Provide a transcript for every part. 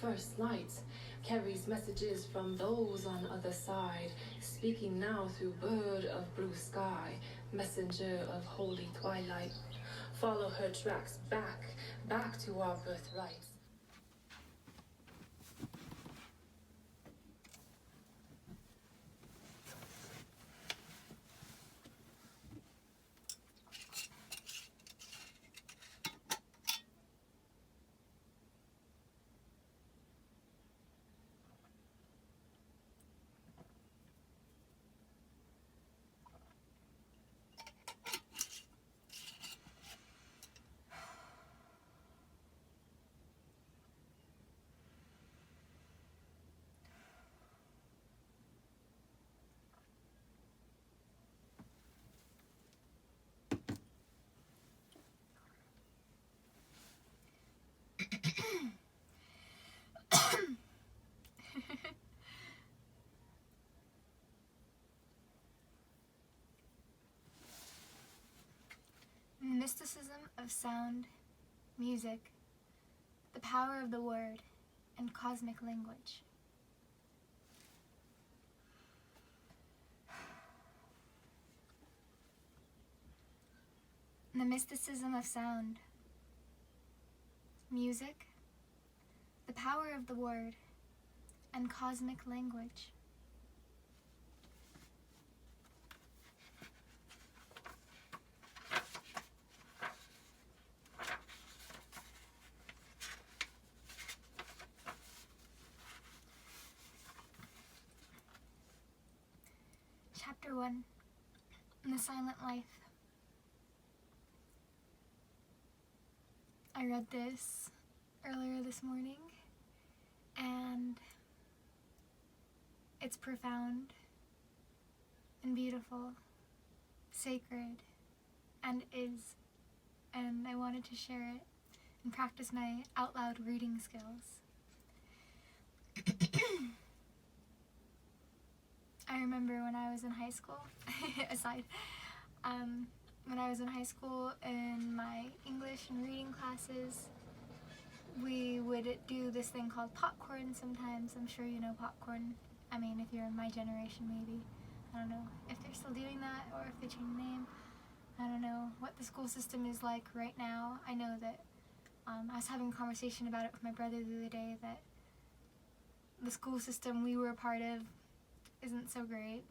First light carries messages from those on other side, speaking now through bird of blue sky, messenger of holy twilight. Follow her tracks back to our birthright. Mysticism of sound, music, the power of the word, and cosmic language. The mysticism of sound, music, the power of the word, and cosmic language. Chapter 1, The Silent Life. I read this earlier this morning, and it's profound and beautiful, sacred, and I wanted to share it and practice my out loud reading skills. I remember when I was in high school, when I was in high school in my English and reading classes, we would do this thing called popcorn sometimes. I'm sure you know popcorn. I mean, if you're in my generation, maybe. I don't know if they're still doing that or if they changed the name. I don't know what the school system is like right now. I know that I was having a conversation about it with my brother the other day, that the school system we were a part of isn't so great.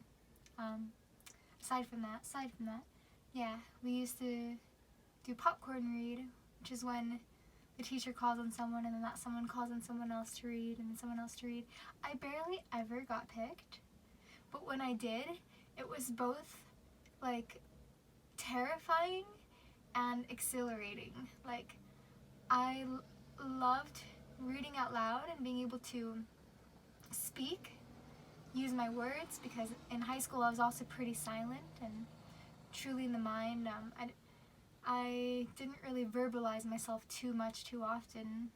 Aside from that, yeah, we used to do popcorn read, which is when the teacher calls on someone and then that someone calls on someone else to read and then someone else to read. I barely ever got picked, but when I did, it was both like terrifying and exhilarating. Like, I loved reading out loud and being able to speak, use my words, because in high school I was also pretty silent and truly in the mind. I didn't really verbalize myself too much too often,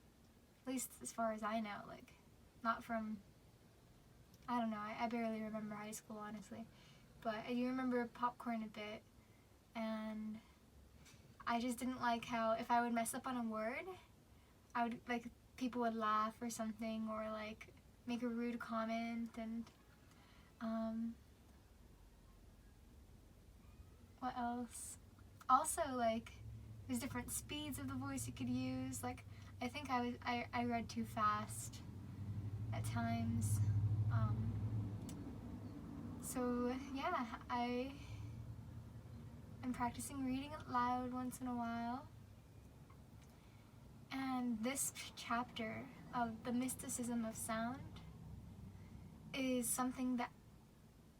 at least as far as I know. Like, not from, I don't know, I barely remember high school, honestly. But I do remember popcorn a bit, and I just didn't like how if I would mess up on a word, I would, like, people would laugh or something, or like make a rude comment, and what else? Also, like, there's different speeds of the voice you could use. Like, I think I read too fast at times. So yeah, I am practicing reading it loud once in a while. And this chapter of the mysticism of sound is something that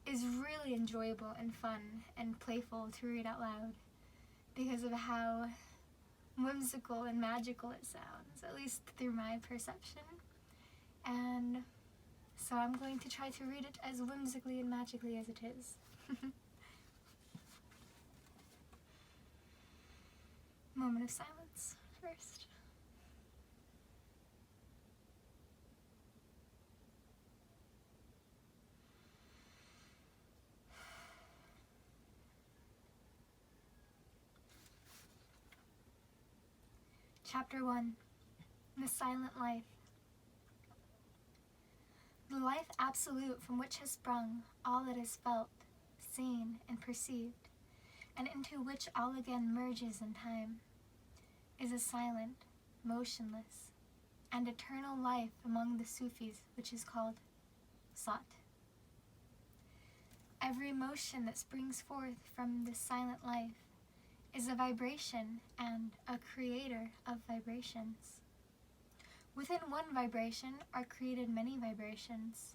is really enjoyable and fun and playful to read out loud because of how whimsical and magical it sounds, at least through my perception. And so I'm going to try to read it as whimsically and magically as it is. Moment of silence first. Chapter 1, The Silent Life. the life absolute from which has sprung all that is felt, seen, and perceived, and into which all again merges in time, is a silent, motionless, and eternal life among the Sufis, which is called Sat. Every motion that springs forth from this silent life is a vibration and a creator of vibrations. Within one vibration are created many vibrations.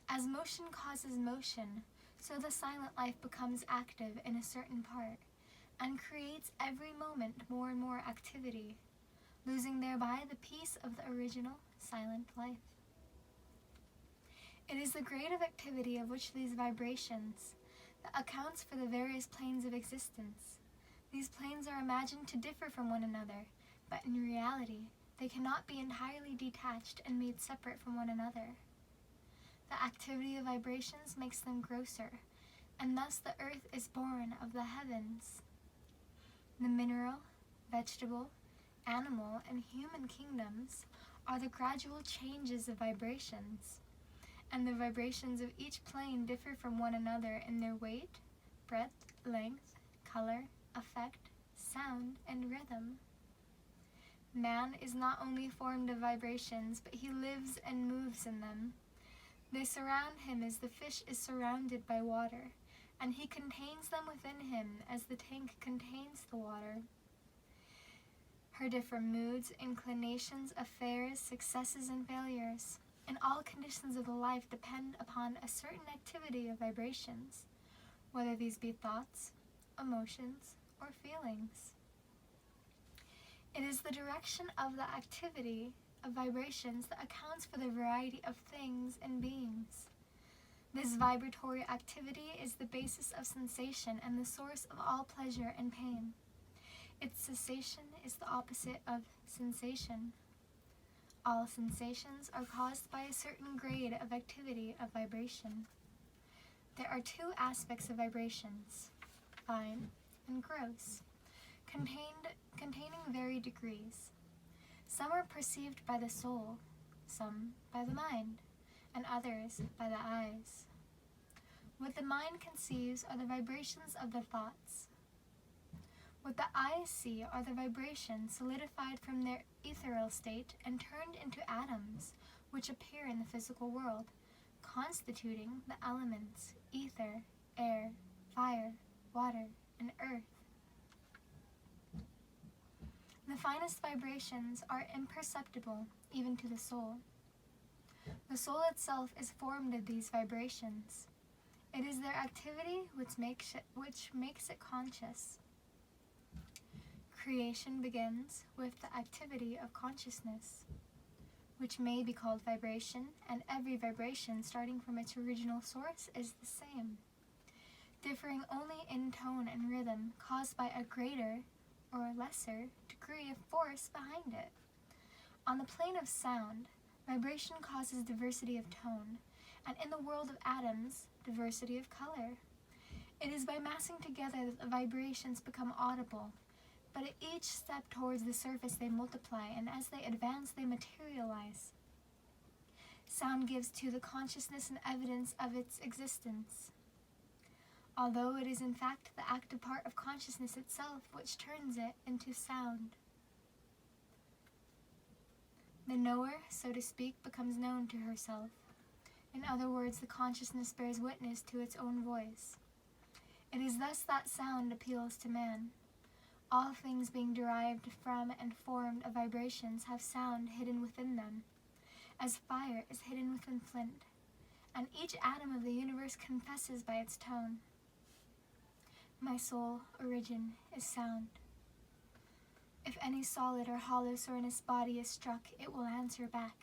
As motion causes motion, so the silent life becomes active in a certain part, and creates every moment more and more activity, losing thereby the peace of the original silent life. It is the grade of activity of which these vibrations that accounts for the various planes of existence. These planes are imagined to differ from one another, but in reality, they cannot be entirely detached and made separate from one another. The activity of vibrations makes them grosser, and thus the earth is born of the heavens. The mineral, vegetable, animal, and human kingdoms are the gradual changes of vibrations, and the vibrations of each plane differ from one another in their weight, breadth, length, color, effect, sound, and rhythm. Man is not only formed of vibrations, but he lives and moves in them. They surround him as the fish is surrounded by water, and he contains them within him as the tank contains the water. Her different moods, inclinations, affairs, successes, and failures, and all conditions of the life depend upon a certain activity of vibrations, whether these be thoughts, emotions, or feelings. It is the direction of the activity of vibrations that accounts for the variety of things and beings. This vibratory activity is the basis of sensation and the source of all pleasure and pain. Its cessation is the opposite of sensation. All sensations are caused by a certain grade of activity of vibration. There are two aspects of vibrations, fine and gross, containing varied degrees. Some are perceived by the soul, some by the mind, and others by the eyes. What the mind conceives are the vibrations of the thoughts. What the eyes see are the vibrations solidified from their ethereal state and turned into atoms, which appear in the physical world, constituting the elements, ether, air, fire, water, and earth. The finest vibrations are imperceptible even to the soul. The soul itself is formed of these vibrations. It is their activity which makes it conscious. Creation begins with the activity of consciousness, which may be called vibration, and every vibration starting from its original source is the same, differing only in tone and rhythm, caused by a greater or lesser degree of force behind it. On the plane of sound, vibration causes diversity of tone, and in the world of atoms, diversity of color. It is by massing together that the vibrations become audible, but at each step towards the surface they multiply, and as they advance they materialize. Sound gives to the consciousness an evidence of its existence, although it is in fact the active part of consciousness itself which turns it into sound. The knower, so to speak, becomes known to herself. In other words, the consciousness bears witness to its own voice. It is thus that sound appeals to man. All things being derived from and formed of vibrations have sound hidden within them, as fire is hidden within flint, and each atom of the universe confesses by its tone. My sole origin is sound. If any solid or hollow soreness body is struck, it will answer back,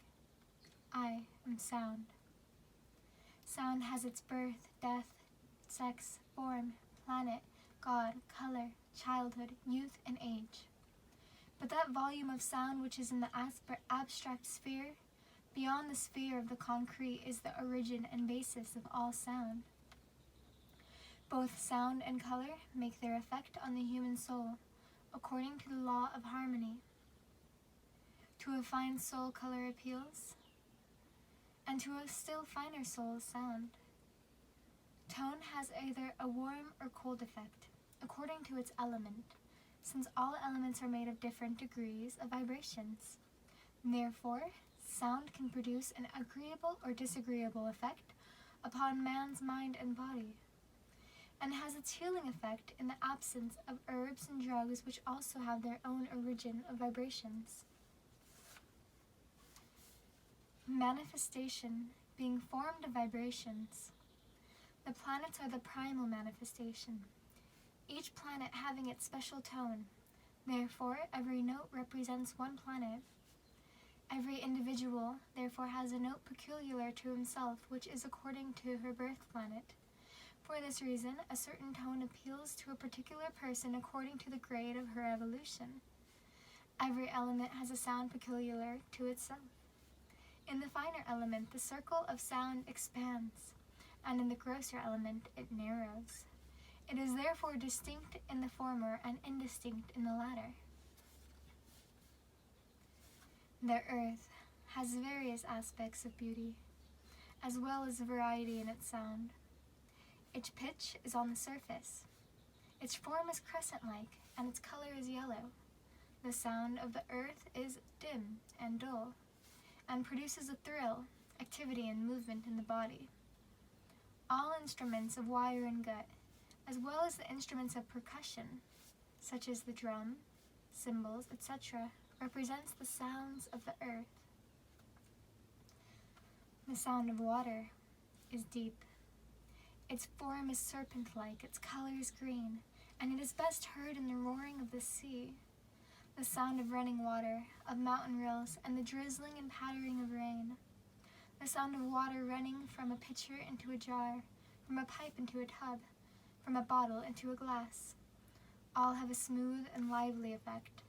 I am sound. Sound has its birth, death, sex, form, planet, God, color, childhood, youth, and age. But that volume of sound which is in the abstract sphere, beyond the sphere of the concrete, is the origin and basis of all sound. Both sound and color make their effect on the human soul, according to the law of harmony. To a fine soul color appeals, and to a still finer soul sound. Tone has either a warm or cold effect, according to its element, since all elements are made of different degrees of vibrations. Therefore, sound can produce an agreeable or disagreeable effect upon man's mind and body, and has its healing effect in the absence of herbs and drugs which also have their own origin of vibrations. Manifestation being formed of vibrations. The planets are the primal manifestation, each planet having its special tone. Therefore, every note represents one planet. Every individual, therefore, has a note peculiar to himself, which is according to her birth planet. For this reason, a certain tone appeals to a particular person according to the grade of her evolution. Every element has a sound peculiar to itself. In the finer element, the circle of sound expands, and in the grosser element, it narrows. It is therefore distinct in the former and indistinct in the latter. The earth has various aspects of beauty, as well as variety in its sound. Its pitch is on the surface. Its form is crescent-like, and its color is yellow. The sound of the earth is dim and dull, and produces a thrill, activity, and movement in the body. All instruments of wire and gut, as well as the instruments of percussion, such as the drum, cymbals, etc., represents the sounds of the earth. The sound of water is deep. Its form is serpent-like, its color is green, and it is best heard in the roaring of the sea. The sound of running water, of mountain rills, and the drizzling and pattering of rain. The sound of water running from a pitcher into a jar, from a pipe into a tub, from a bottle into a glass. All have a smooth and lively effect,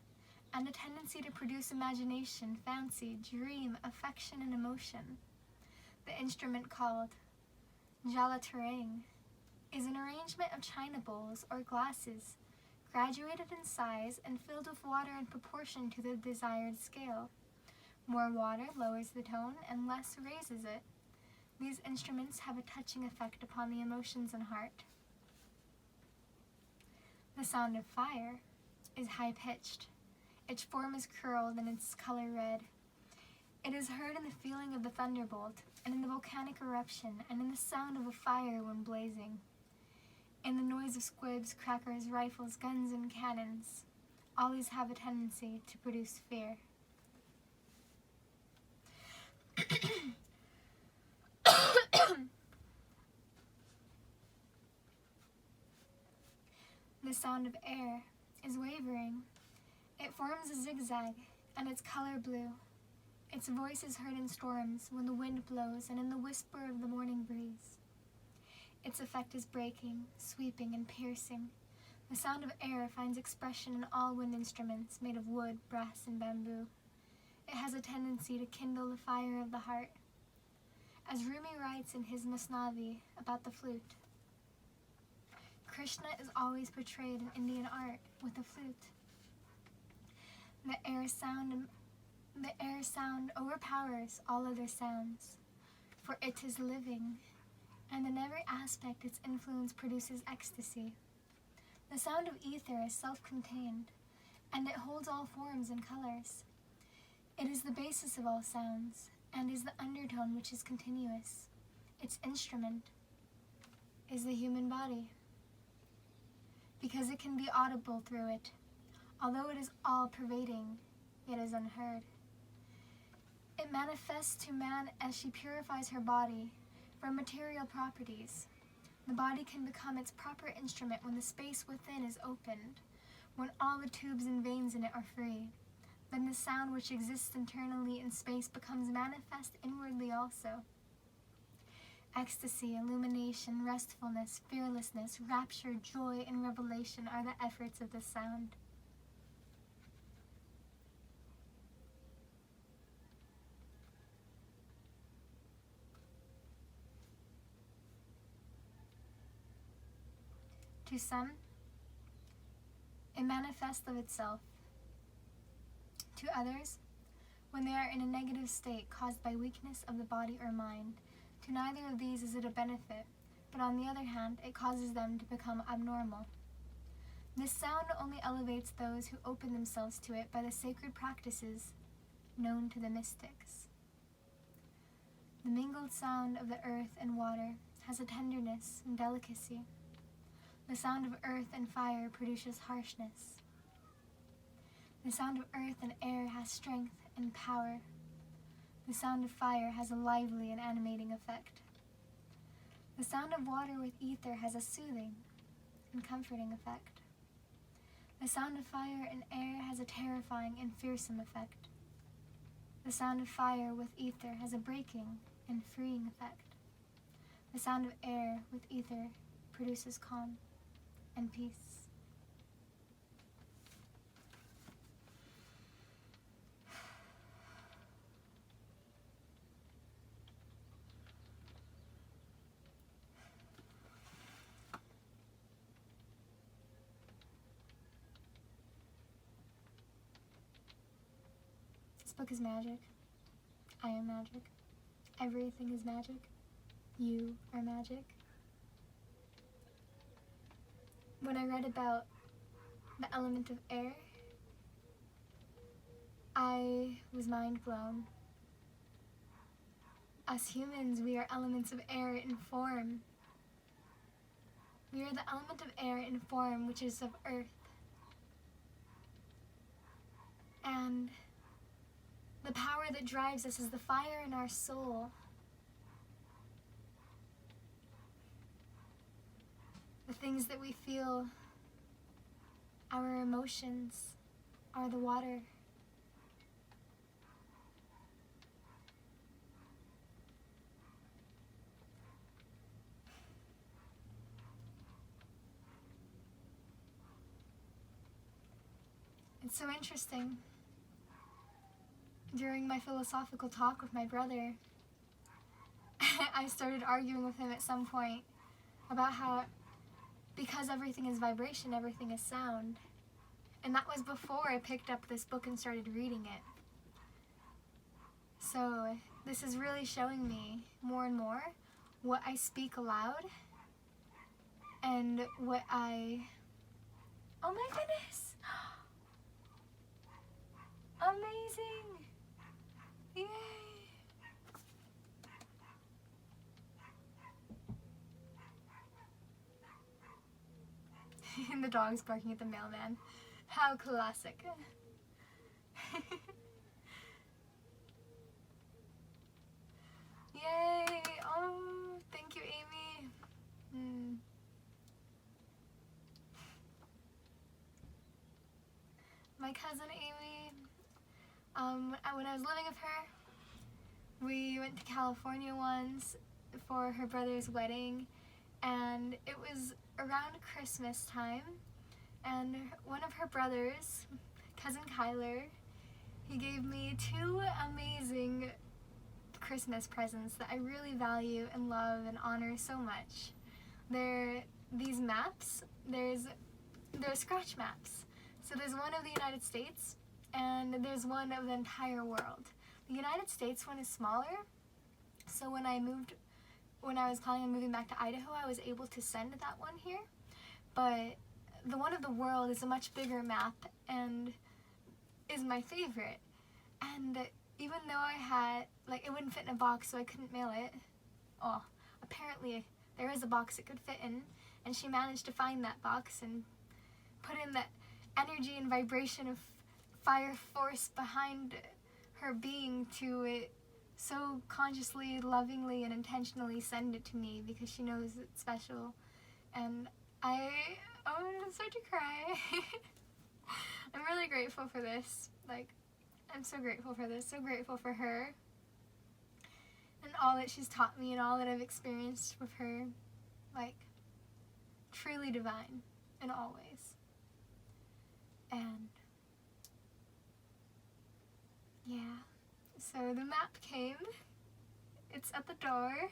and a tendency to produce imagination, fancy, dream, affection, and emotion. The instrument called jalatarang is an arrangement of china bowls or glasses, graduated in size and filled with water in proportion to the desired scale. More water lowers the tone and less raises it. These instruments have a touching effect upon the emotions and heart. The sound of fire is high-pitched. Its form is curled and its color red. It is heard in the feeling of the thunderbolt, and in the volcanic eruption, and in the sound of a fire when blazing. In the noise of squibs, crackers, rifles, guns, and cannons. All these have a tendency to produce fear. The sound of air is wavering. It forms a zigzag, and its color blue. Its voice is heard in storms, when the wind blows, and in the whisper of the morning breeze. Its effect is breaking, sweeping, and piercing. The sound of air finds expression in all wind instruments made of wood, brass, and bamboo. It has a tendency to kindle the fire of the heart. As Rumi writes in his Masnavi about the flute, Krishna is always portrayed in Indian art with a flute. The air sound overpowers all other sounds, for it is living, and in every aspect its influence produces ecstasy. The sound of ether is self-contained, and it holds all forms and colors. It is the basis of all sounds, and is the undertone which is continuous. Its instrument is the human body, because it can be audible through it. Although it is all-pervading, it is unheard. It manifests to man as she purifies her body from material properties. The body can become its proper instrument when the space within is opened, when all the tubes and veins in it are free. Then the sound which exists internally in space becomes manifest inwardly also. Ecstasy, illumination, restfulness, fearlessness, rapture, joy, and revelation are the efforts of this sound. To some, it manifests of itself. To others, when they are in a negative state caused by weakness of the body or mind. To neither of these is it a benefit, but on the other hand, it causes them to become abnormal. This sound only elevates those who open themselves to it by the sacred practices known to the mystics. The mingled sound of the earth and water has a tenderness and delicacy. The sound of earth and fire produces harshness. The sound of earth and air has strength and power. The sound of fire has a lively and animating effect. The sound of water with ether has a soothing and comforting effect. The sound of fire and air has a terrifying and fearsome effect. The sound of fire with ether has a breaking and freeing effect. The sound of air with ether produces calm and peace. This book is magic. I am magic. Everything is magic. You are magic. When I read about the element of air, I was mind blown. As humans, we are elements of air in form. We are the element of air in form, which is of earth. And the power that drives us is the fire in our soul. The things that we feel, our emotions, are the water. It's so interesting. During my philosophical talk with my brother, I started arguing with him at some point about how, because everything is vibration, everything is sound. And that was before I picked up this book and started reading it. So this is really showing me more and more what I speak aloud and what I... Oh my goodness! Amazing! Yay! And the dog's barking at the mailman. How classic. Yay! Oh, thank you, Amy. My cousin Amy, when I was living with her, we went to California once for her brother's wedding, and it was around Christmas time, and one of her brothers, cousin Kyler, he gave me 2 amazing Christmas presents that I really value and love and honor so much. They're these maps. They're scratch maps. So there's one of the United States and there's one of the entire world. The United States one is smaller, so when I was planning on moving back to Idaho, I was able to send that one here. But the one of the world is a much bigger map and is my favorite. And even though I had, it wouldn't fit in a box, so I couldn't mail it. Oh, apparently there is a box it could fit in, and she managed to find that box and put in that energy and vibration of fire force behind her being to so consciously, lovingly, and intentionally send it to me because she knows it's special. And I'm starting to cry. I'm really grateful for this. I'm so grateful for this, so grateful for her and all that she's taught me and all that I've experienced with her. Truly divine in all ways. And yeah, so the map came. It's at the door.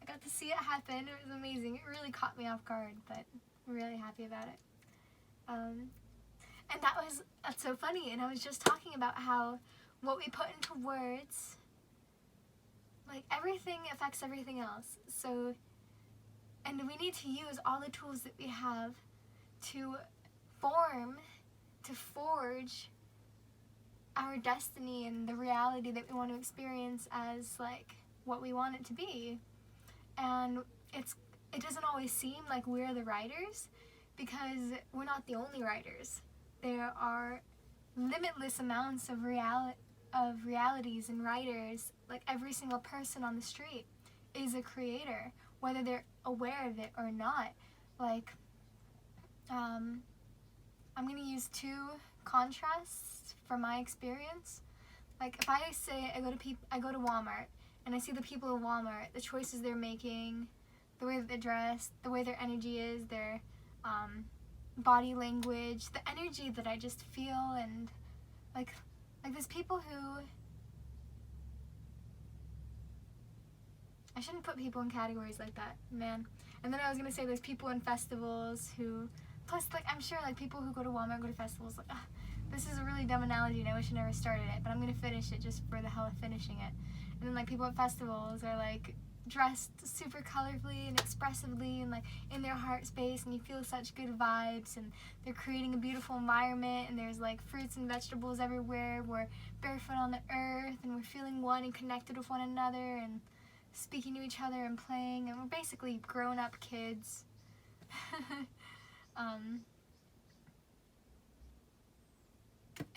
I got to see it happen. It was amazing. It really caught me off guard, but I'm really happy about it. And that's so funny. And I was just talking about how what we put into words, like everything affects everything else. So, and we need to use all the tools that we have to forge our destiny and the reality that we want to experience as like what we want it to be. And it doesn't always seem like we're the writers, because we're not the only writers. There are limitless amounts of realities and writers. Like every single person on the street is a creator, whether they're aware of it or not. Like, I'm going to use two contrasts from my experience. Like if I say I go to Walmart and I see the people in Walmart, the choices they're making, the way that they're dressed, the way their energy is, their body language, the energy that I just feel, and like there's people who, I shouldn't put people in categories like that, man. And then I was gonna say there's people in festivals who, plus like I'm sure like people who go to Walmart go to festivals, like this is a really dumb analogy and I wish I never started it, but I'm gonna finish it just for the hell of finishing it. And then like people at festivals are like dressed super colorfully and expressively and like in their heart space, and you feel such good vibes, and they're creating a beautiful environment, and there's like fruits and vegetables everywhere. We're barefoot on the earth and we're feeling one and connected with one another and speaking to each other and playing, and we're basically grown-up kids.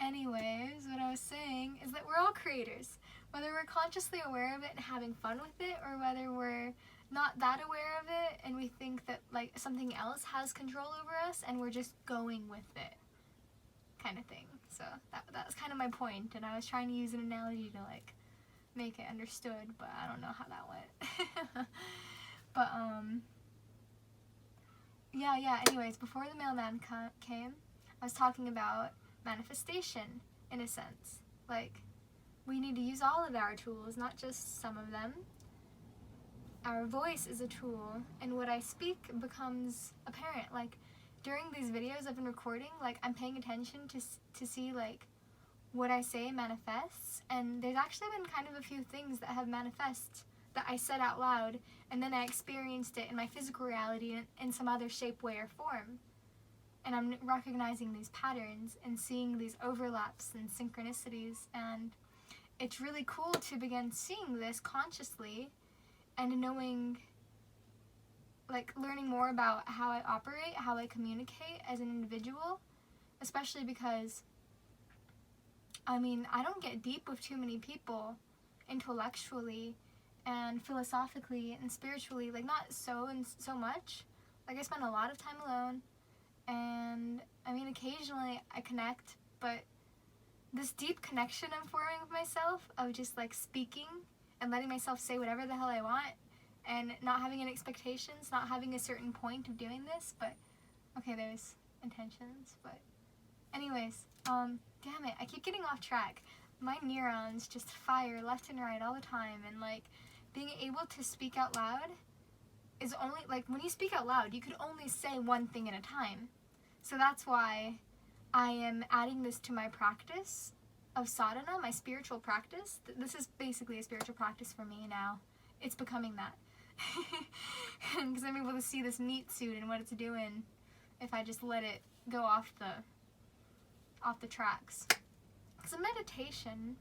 Anyways, what I was saying is that we're all creators, whether we're consciously aware of it and having fun with it, or whether we're not that aware of it and we think that like something else has control over us and we're just going with it, kind of thing. So that was kind of my point, and I was trying to use an analogy to like make it understood, but I don't know how that went. But yeah, anyways, before the mailman came, I was talking about manifestation, in a sense. Like, we need to use all of our tools, not just some of them. Our voice is a tool, and what I speak becomes apparent. Like, during these videos I've been recording, like, I'm paying attention to see, like, what I say manifests, and there's actually been kind of a few things that have manifest that I said out loud, and then I experienced it in my physical reality in some other shape, way, or form. And I'm recognizing these patterns and seeing these overlaps and synchronicities, and it's really cool to begin seeing this consciously and knowing, like, learning more about how I operate, how I communicate as an individual, especially because, I mean, I don't get deep with too many people intellectually and philosophically and spiritually, like, not so much. Like, I spend a lot of time alone, and I mean, occasionally I connect, but this deep connection I'm forming with myself, of just like speaking and letting myself say whatever the hell I want, and not having any expectations, not having a certain point of doing this, but okay, there's intentions, but anyways, damn it, I keep getting off track. My neurons just fire left and right all the time, and like being able to speak out loud is only, like, when you speak out loud, you can only say one thing at a time. So that's why I am adding this to my practice of sadhana, my spiritual practice. This is basically a spiritual practice for me now. It's becoming that. Because I'm able to see this meat suit and what it's doing if I just let it go off the tracks. Because in meditation,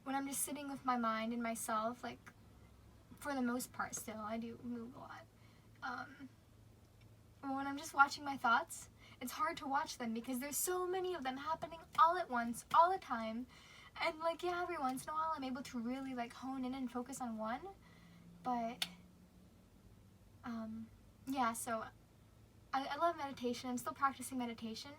when I'm just sitting with my mind and myself, like, for the most part still, I do move a lot. When I'm just watching my thoughts, it's hard to watch them because there's so many of them happening all at once, all the time. And like, yeah, every once in a while I'm able to really like hone in and focus on one. But, yeah, so I love meditation. I'm still practicing meditation,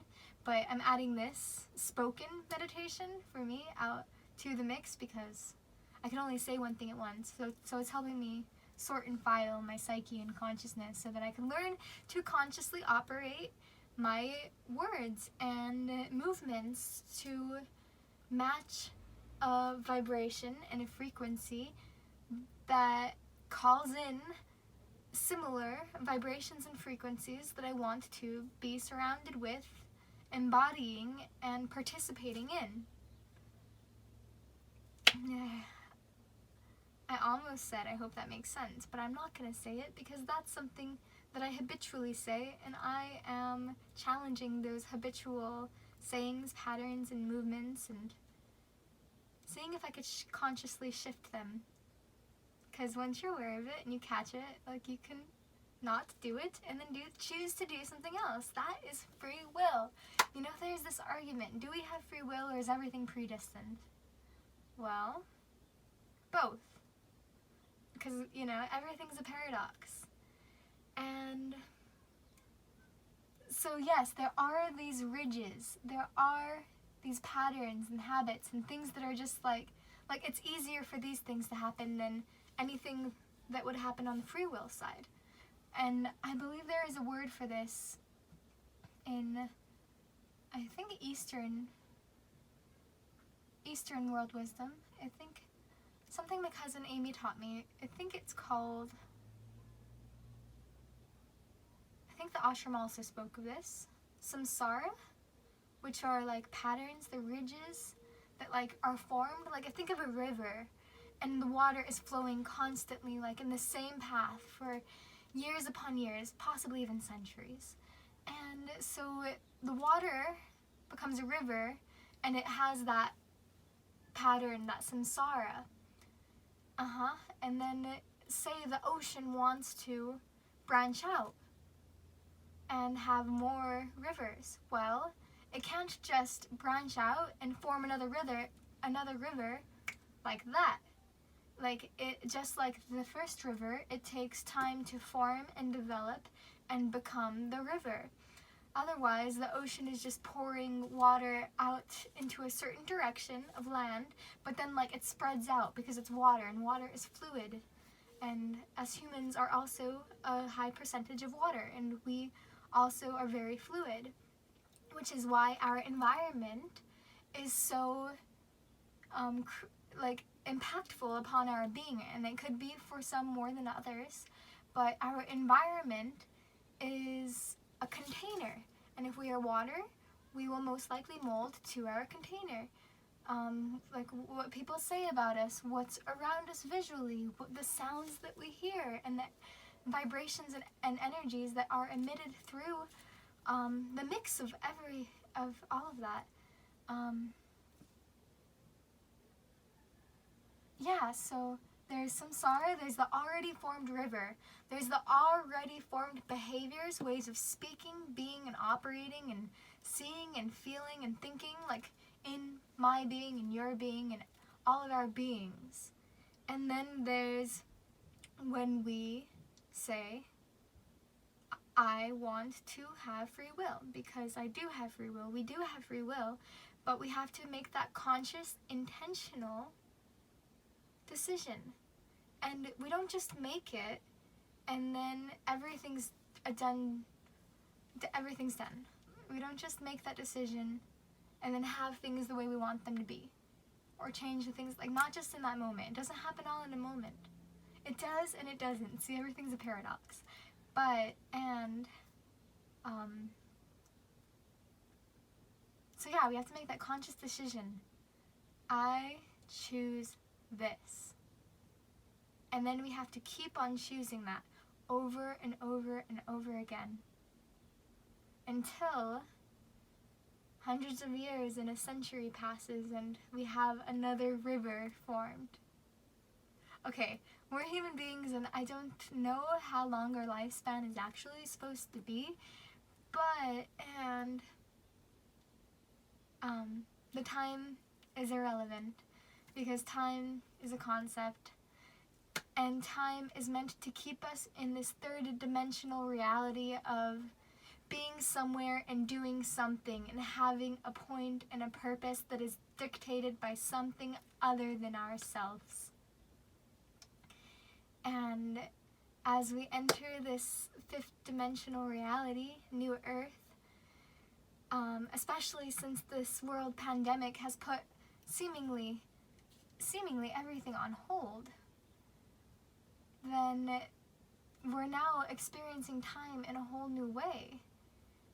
but I'm adding this spoken meditation for me out to the mix because I can only say one thing at once. So it's helping me sort and file my psyche and consciousness so that I can learn to consciously operate my words and movements to match a vibration and a frequency that calls in similar vibrations and frequencies that I want to be surrounded with embodying and participating in. I almost said I hope that makes sense, but I'm not going to say it because that's something that I habitually say, and I am challenging those habitual sayings, patterns, and movements, and seeing if I could consciously shift them. Because once you're aware of it and you catch it, like, you can not do it and then choose to do something else. That is free will. You know, there's this argument, do we have free will or is everything predestined? Well, both. Because, you know, everything's a paradox. And so yes, there are these ridges, there are these patterns and habits and things that are just like it's easier for these things to happen than anything that would happen on the free will side. And I believe there is a word for this in, I think, Eastern world wisdom. I think something my cousin Amy taught me. I think it's called, I think the ashram also spoke of this, samsara, which are like patterns, the ridges that like are formed. Like, I think of a river and the water is flowing constantly, like in the same path for years upon years, possibly even centuries. And so the water becomes a river and it has that pattern, that samsara. And then say the ocean wants to branch out and have more rivers. Well, it can't just branch out and form another river like that. Like, it, just like the first river, it takes time to form and develop and become the river. Otherwise, the ocean is just pouring water out into a certain direction of land, but then like it spreads out because it's water, and water is fluid. And as humans are also a high percentage of water, and we also are very fluid, which is why our environment is so impactful upon our being. And it could be for some more than others, but our environment is a container, and if we are water, we will most likely mold to our container. Like what people say about us, what's around us visually, the sounds that we hear, and the vibrations and energies that are emitted through the mix of all of that. So there's samsara, there's the already formed river, there's the already formed behaviors, ways of speaking, being, and operating, and seeing, and feeling, and thinking, like in my being, and your being, and all of our beings. And then there's when we say, I want to have free will, because I do have free will, we do have free will, but we have to make that conscious, intentional decision. And we don't just make it and then everything's done. We don't just make that decision and then have things the way we want them to be, or change the things, like, not just in that moment. It doesn't happen all in a moment. It does and it doesn't. See, everything's a paradox. But, so yeah, we have to make that conscious decision. I choose this. And then we have to keep on choosing that over and over and over again until hundreds of years and a century passes and we have another river formed. Okay, we're human beings and I don't know how long our lifespan is actually supposed to be, but, the time is irrelevant because time is a concept. And time is meant to keep us in this third dimensional reality of being somewhere and doing something and having a point and a purpose that is dictated by something other than ourselves. And as we enter this fifth dimensional reality, New Earth, especially since this world pandemic has put seemingly everything on hold, then we're now experiencing time in a whole new way.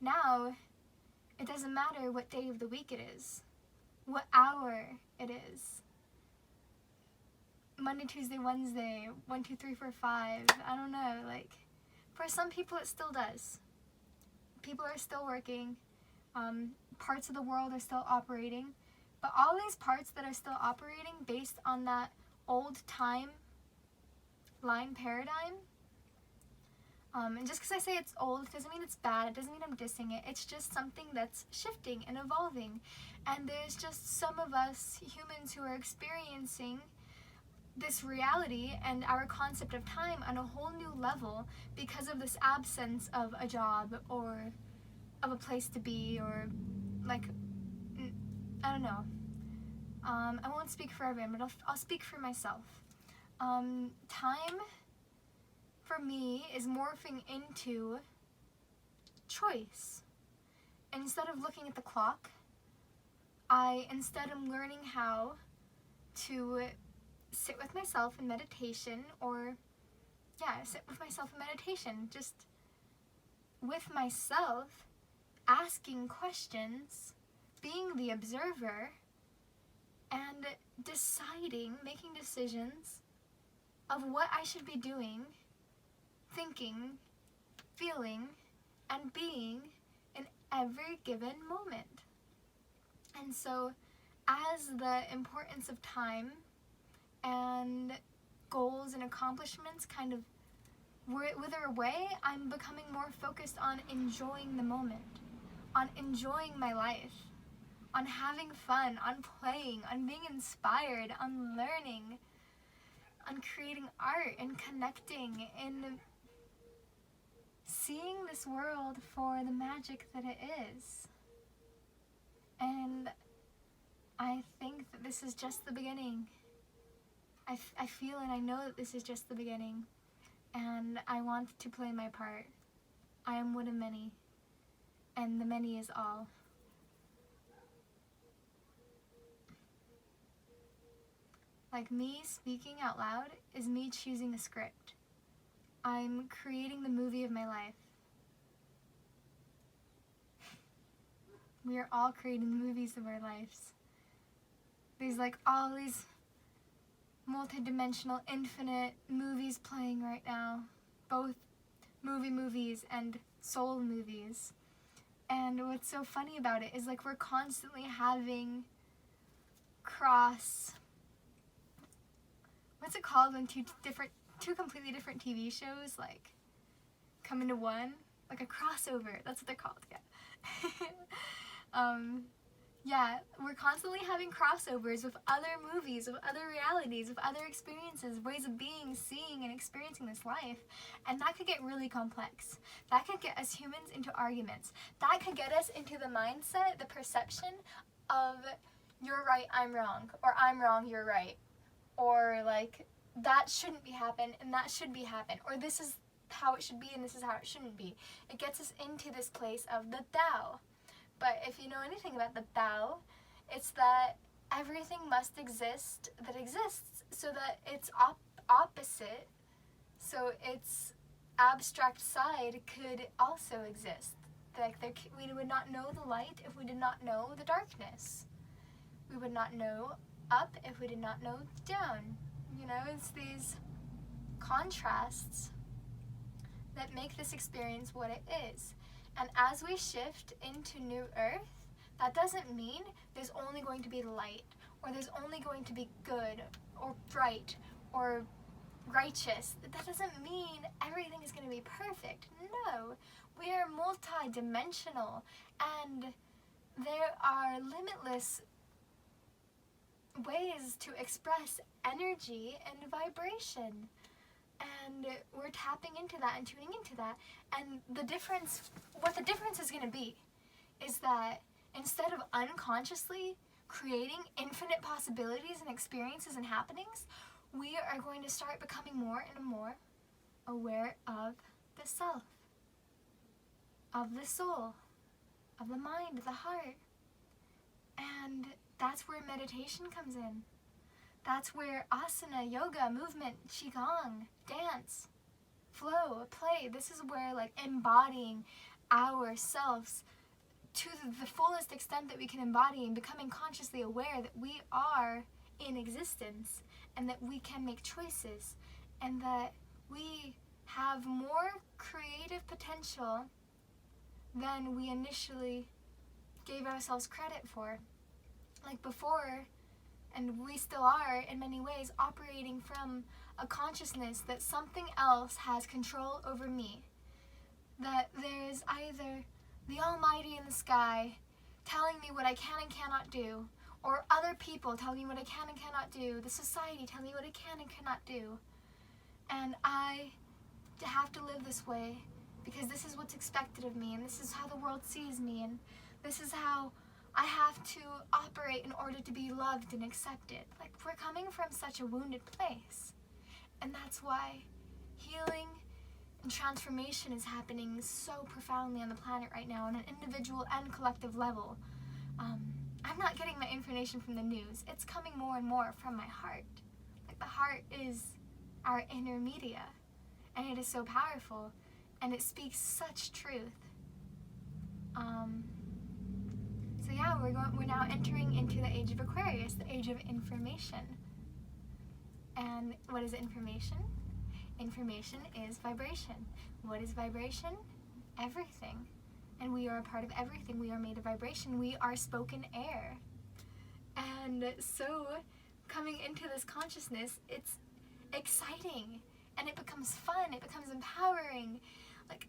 Now, It doesn't matter what day of the week it is, what hour it is. Monday, Tuesday, Wednesday, 1, 2, 3, 4, 5. I don't know. Like, for some people, it still does. People are still working. Parts of the world are still operating. But all these parts that are still operating based on that old time line paradigm, and just because I say it's old doesn't mean it's bad, it doesn't mean I'm dissing it, it's just something that's shifting and evolving. And there's just some of us humans who are experiencing this reality and our concept of time on a whole new level because of this absence of a job or of a place to be, or like, I don't know. I won't speak for everyone, but I'll speak for myself. Time for me is morphing into choice. Instead of looking at the clock, I instead am learning how to sit with myself in meditation, or sit with myself in meditation, just with myself, asking questions, being the observer, and deciding, making decisions of what I should be doing, thinking, feeling, and being in every given moment. And so, as the importance of time and goals and accomplishments kind of wither away, I'm becoming more focused on enjoying the moment, on enjoying my life, on having fun, on playing, on being inspired, on learning, on creating art and connecting, and seeing this world for the magic that it is. And I think that this is just the beginning. I feel and I know that this is just the beginning, and I want to play my part. I am one of many, and the many is all. Like, me speaking out loud is me choosing a script. I'm creating the movie of my life. We are all creating the movies of our lives. There's like all these multi-dimensional, infinite movies playing right now. Both movies and soul movies. And what's so funny about it is, like, we're constantly having what's it called when two completely different TV shows like come into one? Like a crossover. That's what they're called. Yeah. We're constantly having crossovers with other movies, with other realities, with other experiences, ways of being, seeing, and experiencing this life. And that could get really complex. That could get us humans into arguments. That could get us into the mindset, the perception of you're right, I'm wrong, or I'm wrong, you're right. Or like, that shouldn't be happen and that should be happen, or this is how it should be and this is how it shouldn't be. It gets us into this place of the Tao. But if you know anything about the Tao, it's that everything must exist that exists, so that its opposite, so its abstract side, could also exist. Like, we would not know the light if we did not know the darkness. We would not know up if we did not know down. You know, it's these contrasts that make this experience what it is. And as we shift into New Earth, that doesn't mean there's only going to be light, or there's only going to be good, or bright, or righteous. That doesn't mean everything is going to be perfect. No, we are multi-dimensional, and there are limitless ways to express energy and vibration. And we're tapping into that and tuning into that. And what the difference is going to be is that instead of unconsciously creating infinite possibilities and experiences and happenings, we are going to start becoming more and more aware of the self, of the soul, of the mind, of the heart. And that's where meditation comes in. That's where asana, yoga, movement, qigong, dance, flow, play, this is where, like, embodying ourselves to the fullest extent that we can embody, and becoming consciously aware that we are in existence and that we can make choices and that we have more creative potential than we initially gave ourselves credit for. Like before, and we still are in many ways, operating from a consciousness that something else has control over me. That there's either the Almighty in the sky telling me what I can and cannot do, or other people telling me what I can and cannot do, the society telling me what I can and cannot do. And I have to live this way because this is what's expected of me, and this is how the world sees me, and this is how I have to operate in order to be loved and accepted. Like, we're coming from such a wounded place. And that's why healing and transformation is happening so profoundly on the planet right now on an individual and collective level. I'm not getting my information from the news. It's coming more and more from my heart. Like, the heart is our inner media, and it is so powerful, and it speaks such truth. So yeah, we're now entering into the age of Aquarius, the age of information. And what is information? Information is vibration. What is vibration? Everything. And we are a part of everything. We are made of vibration. We are spoken air. And so, coming into this consciousness, it's exciting. And it becomes fun. It becomes empowering. Like,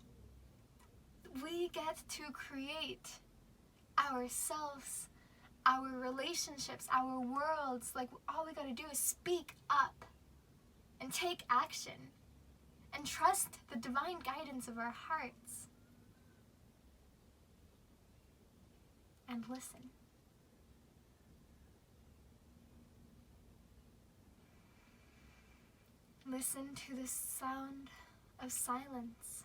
we get to create ourselves, our relationships, our worlds. Like, all we gotta do is speak up and take action and trust the divine guidance of our hearts and listen. Listen to the sound of silence.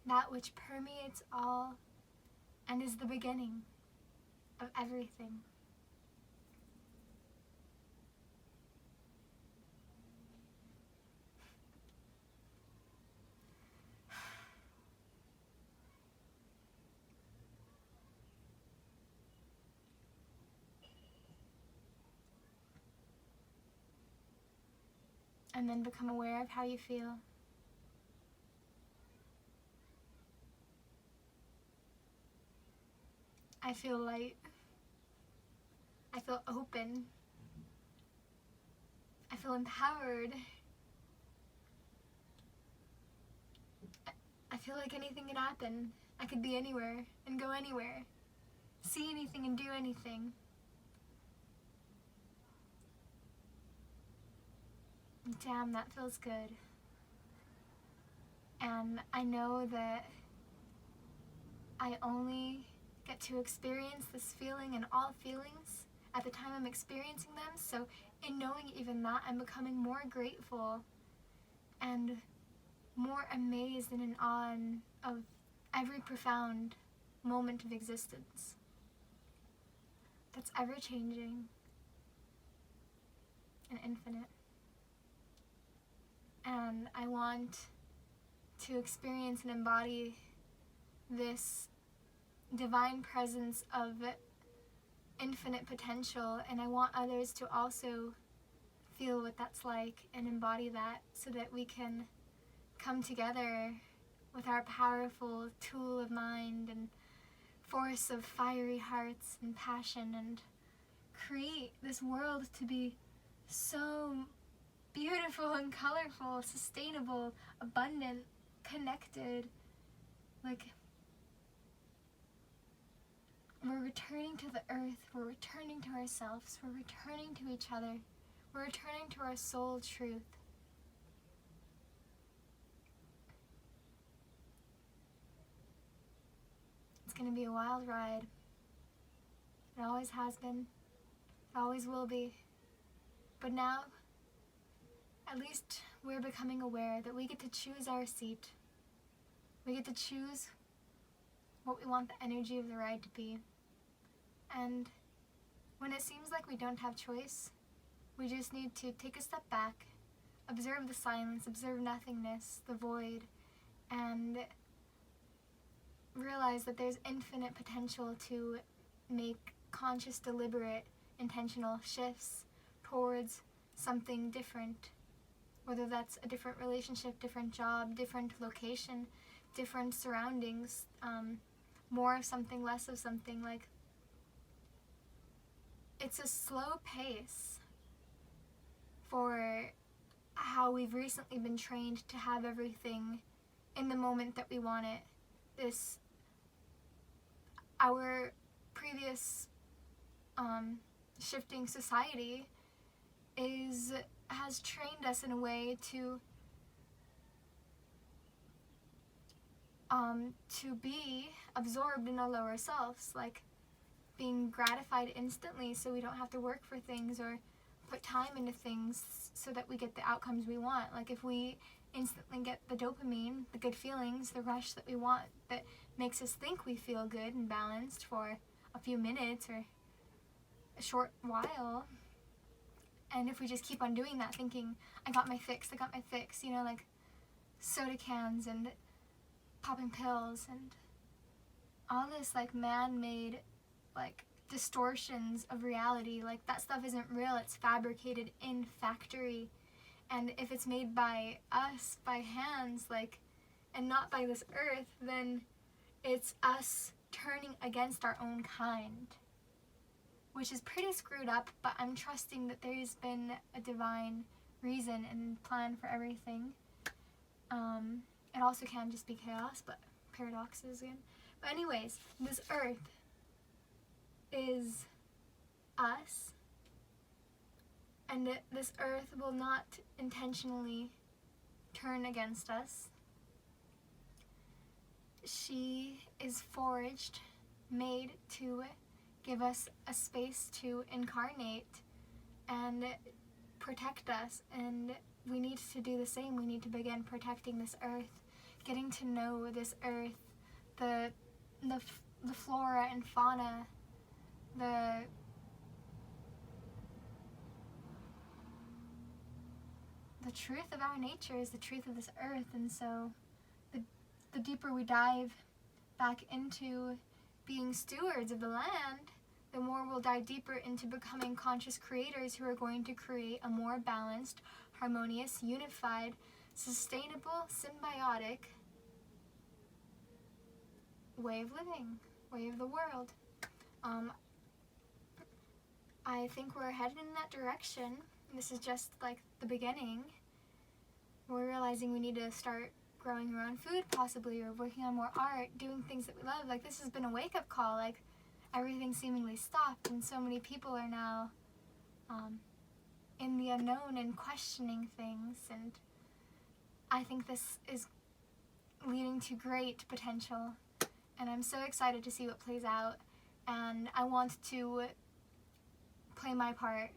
That which permeates all and is the beginning of everything. And then become aware of how you feel. I feel light. I feel open. I feel empowered. I feel like anything can happen. I could be anywhere and go anywhere. See anything and do anything. Damn, that feels good. And I know that I only get to experience this feeling and all feelings at the time I'm experiencing them. So in knowing even that, I'm becoming more grateful and more amazed and in awe of every profound moment of existence that's ever changing and infinite. And I want to experience and embody this divine presence of infinite potential, and I want others to also feel what that's like and embody that, so that we can come together with our powerful tool of mind and force of fiery hearts and passion and create this world to be so beautiful and colorful, sustainable, abundant, connected. Like, we're returning to the earth, we're returning to ourselves, we're returning to each other, we're returning to our soul truth. It's going to be a wild ride. It always has been, it always will be. But now, at least we're becoming aware that we get to choose our seat. We get to choose what we want the energy of the ride to be. And when it seems like we don't have choice, we just need to take a step back, observe the silence, observe nothingness, the void, and realize that there's infinite potential to make conscious, deliberate, intentional shifts towards something different. Whether that's a different relationship, different job, different location, different surroundings, more of something, less of something. Like, it's a slow pace for how we've recently been trained to have everything in the moment that we want it. Our previous shifting society has trained us in a way to be absorbed in our lower selves, like being gratified instantly so we don't have to work for things or put time into things so that we get the outcomes we want. Like, if we instantly get the dopamine, the good feelings, the rush that we want, that makes us think we feel good and balanced for a few minutes or a short while, and if we just keep on doing that, thinking, I got my fix, you know, like soda cans and popping pills and all this like man-made like distortions of reality, like that stuff isn't real, it's fabricated in factory. And if it's made by us, by hands, like, and not by this earth, then it's us turning against our own kind, which is pretty screwed up. But I'm trusting that there's been a divine reason and plan for everything. It also can just be chaos, but paradoxes again. But anyways, this earth is us, and this earth will not intentionally turn against us. She is forged, made to give us a space to incarnate and protect us, and we need to do the same. We need to begin protecting this earth, getting to know this earth, the flora and fauna, the truth of our nature is the truth of this earth. And so the deeper we dive back into being stewards of the land, the more we'll dive deeper into becoming conscious creators who are going to create a more balanced, harmonious, unified, sustainable, symbiotic way of living, way of the world. I think we're headed in that direction. This is just like the beginning. We're realizing we need to start growing our own food, possibly, or working on more art, doing things that we love. Like, this has been a wake-up call. Like, everything seemingly stopped, and so many people are now in the unknown and questioning things. And I think this is leading to great potential, and I'm so excited to see what plays out. And I want to play my part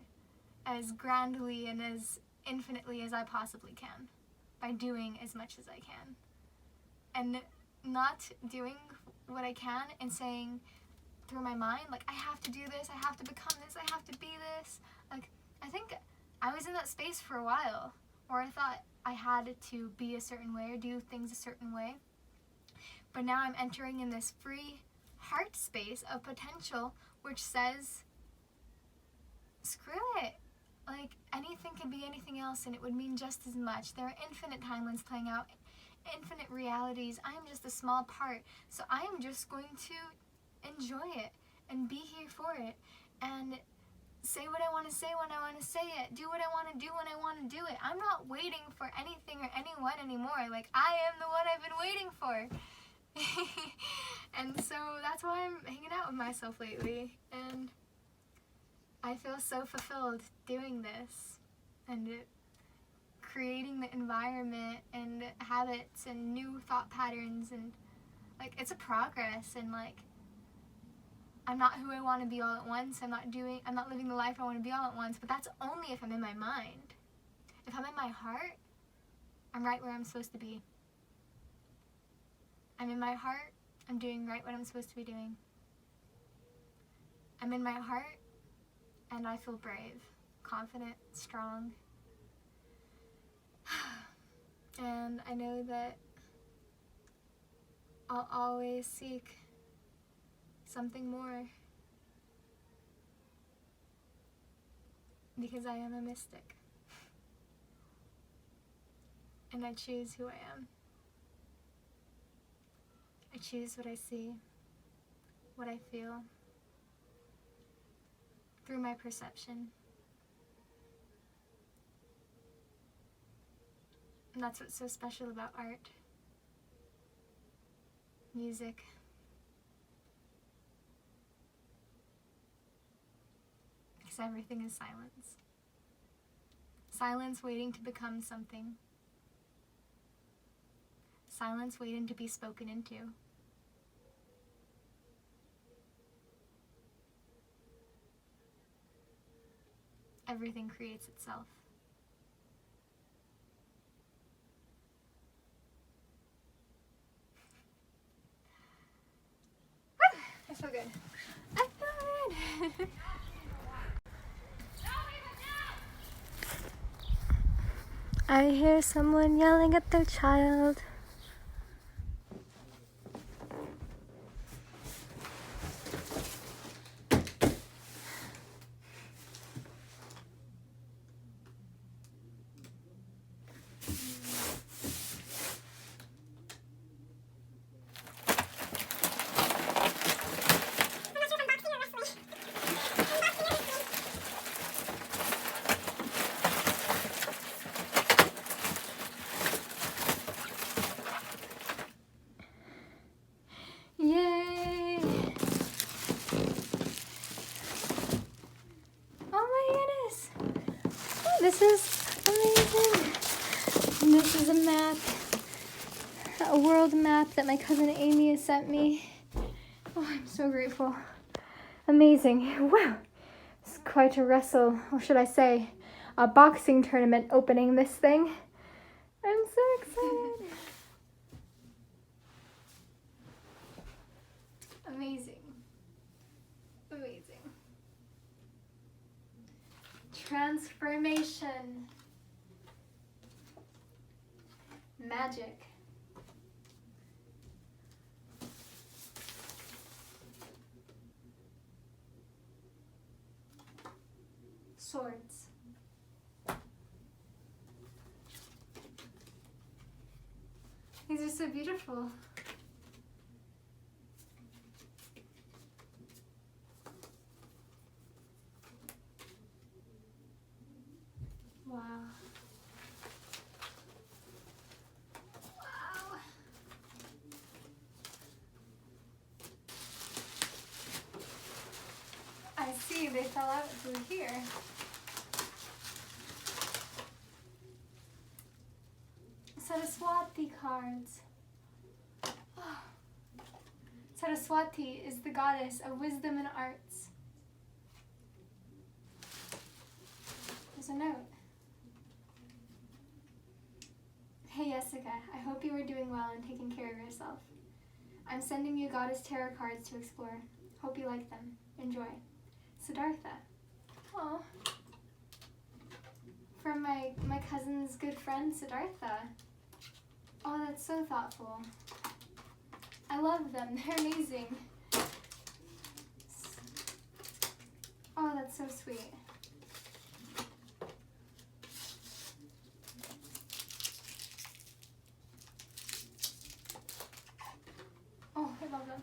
as grandly and as infinitely as I possibly can by doing as much as I can, and not doing what I can and saying through my mind, like, I have to do this, I have to become this, I have to be this. Like, I think I was in that space for a while where I thought I had to be a certain way or do things a certain way, but now I'm entering in this free heart space of potential which says, screw it. Like, anything can be anything else, and it would mean just as much. There are infinite timelines playing out, infinite realities. I am just a small part, so I am just going to enjoy it and be here for it and say what I want to say when I want to say it, do what I want to do when I want to do it. I'm not waiting for anything or anyone anymore. Like, I am the one I've been waiting for. And so that's why I'm hanging out with myself lately, and I feel so fulfilled doing this and creating the environment and habits and new thought patterns, and like, it's a progress. And like, I'm not who I want to be all at once. I'm not living the life I want to be all at once, but that's only if I'm in my mind. If I'm in my heart, I'm right where I'm supposed to be. I'm in my heart, I'm doing right what I'm supposed to be doing. I'm in my heart, and I feel brave, confident, strong. And I know that I'll always seek something more, because I am a mystic. And I choose who I am. I choose what I see, what I feel, through my perception. And that's what's so special about art, music. Because everything is silence. Silence waiting to become something. Silence waiting to be spoken into. Everything creates itself. Woo! I feel good. I feel good. I hear someone yelling at their child. Yay! Oh my goodness! Oh, this is amazing! And this is a map, a world map that my cousin Amy has sent me. Oh, I'm so grateful. Amazing. Wow! It's quite a wrestle, or should I say, a boxing tournament opening this thing. I'm so excited. Amazing. Amazing. Transformation. Magic. Swords. These are so beautiful. Wow. Wow. I see, they fell out through here. Saraswati cards. Saraswati is the goddess of wisdom and arts. There's a note. Hey Jessica, I hope you are doing well and taking care of yourself. I'm sending you Goddess Tarot cards to explore. Hope you like them. Enjoy. Siddhartha. Oh. From my cousin's good friend, Siddhartha. Oh, that's so thoughtful. I love them. They're amazing. Oh, that's so sweet. Oh, I love them.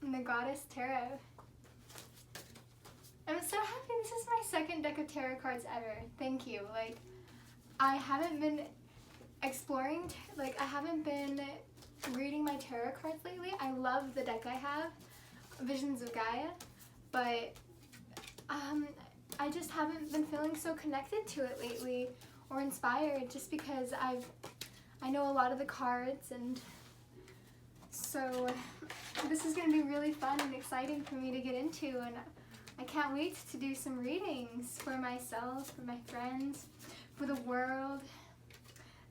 And the Goddess Tarot. I'm so happy. This is my second deck of tarot cards ever. Thank you. Like, I haven't been exploring, I haven't been reading my tarot cards lately. I love the deck I have, Visions of Gaia, but I just haven't been feeling so connected to it lately or inspired, just because I know a lot of the cards, and so this is going to be really fun and exciting for me to get into, and I can't wait to do some readings for myself, for my friends, for the world.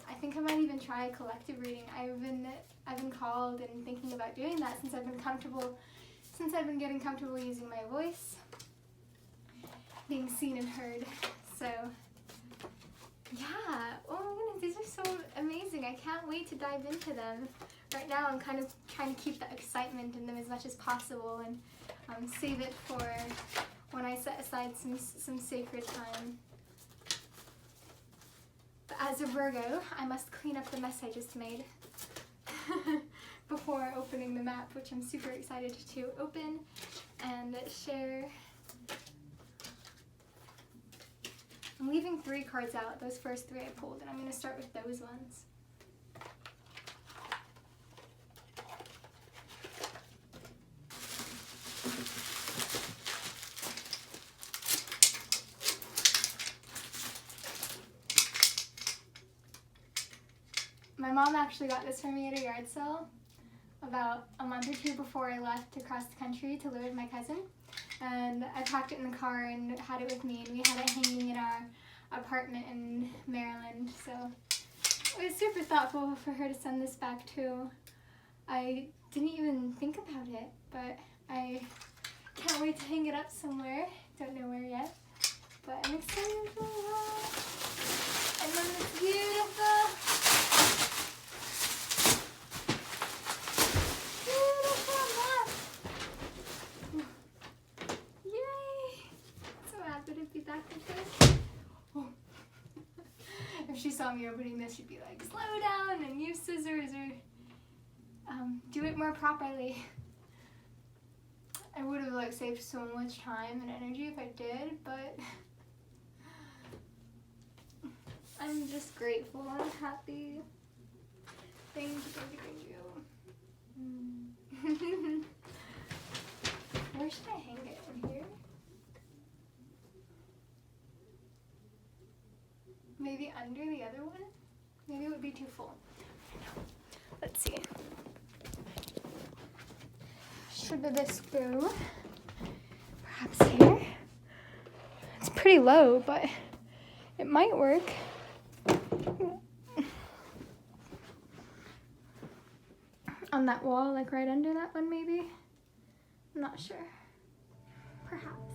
I think I might even try a collective reading. I've been called and thinking about doing that since I've been getting comfortable using my voice, being seen and heard. So, yeah. Oh my goodness, these are so amazing. I can't wait to dive into them. Right now I'm kind of trying to keep that excitement in them as much as possible and save it for when I set aside some sacred time. But as a Virgo, I must clean up the mess I just made before opening the map, which I'm super excited to open and share. I'm leaving 3 cards out, those first 3 I pulled, and I'm going to start with those ones. My mom actually got this for me at a yard sale about a month or 2 before I left to cross the country to live with my cousin. And I packed it in the car and had it with me, and we had it hanging in our apartment in Maryland. So I was super thoughtful for her to send this back too. I didn't even think about it, but I can't wait to hang it up somewhere. Don't know where yet, but I'm excited for that. And then it's beautiful. Be back with this. Oh. If she saw me opening this, she'd be like, slow down and use scissors or do it more properly. I would have like saved so much time and energy if I did, but I'm just grateful and happy. Thank you, thank you, thank you. Where should I hang it? In here? Maybe under the other one? Maybe it would be too full. Let's see. Should this go perhaps here? It's pretty low, but it might work. On that wall, like right under that one maybe? I'm not sure. Perhaps.